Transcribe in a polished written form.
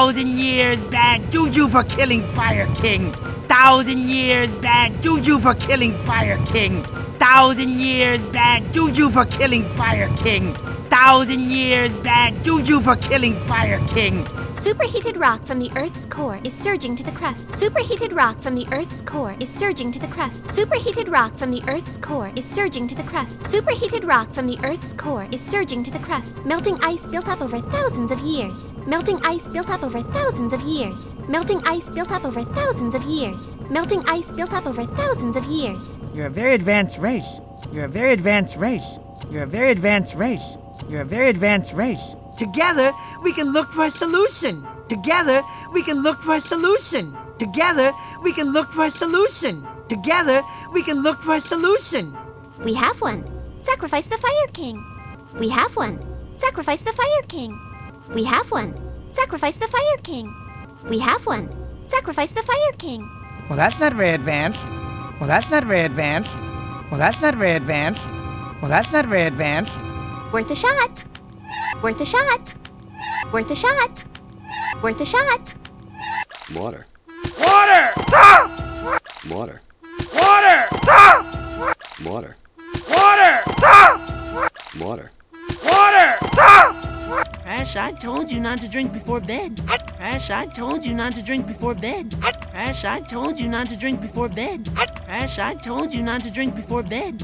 1,000 years bad juju for killing Fire King. 1,000 years bad juju for killing Fire King. 1,000 years bad juju for killing Fire King. 1,000 years bad juju for killing Fire King. Superheated rock from the Earth's core is surging to the crust. Superheated rock from the Earth's core is surging to the crust. Superheated rock from the Earth's core is surging to the crust. Superheated rock from the Earth's core is surging to the crust. Melting ice built up over thousands of years. Melting ice built up over thousands of years. Melting ice built up over thousands of years. Melting ice built up over thousands of years. You're a very advanced race. You're a very advanced race. You're a very advanced race. You're a very advanced race. Together, we can look for a solution. Together, we can look for a solution. Together, we can look for a solution. Together, we can look for a solution. We have one. Sacrifice the Fire King. We have one. Sacrifice the Fire King. We have one. Sacrifice the Fire King. We have one. Sacrifice the Fire King. Well, that's not very advanced. Well, that's not very advanced. Well, that's not very advanced. Well, that's not very advanced. Worth a shot. Worth a shot. Worth a shot. Worth a shot. Water. Water! Water. Water! Water. Water! Water. Water! Ash, I told you not to drink before bed. Ash, I told you not to drink before bed. Ash, I told you not to drink before bed. Ash, I told you not to drink before bed.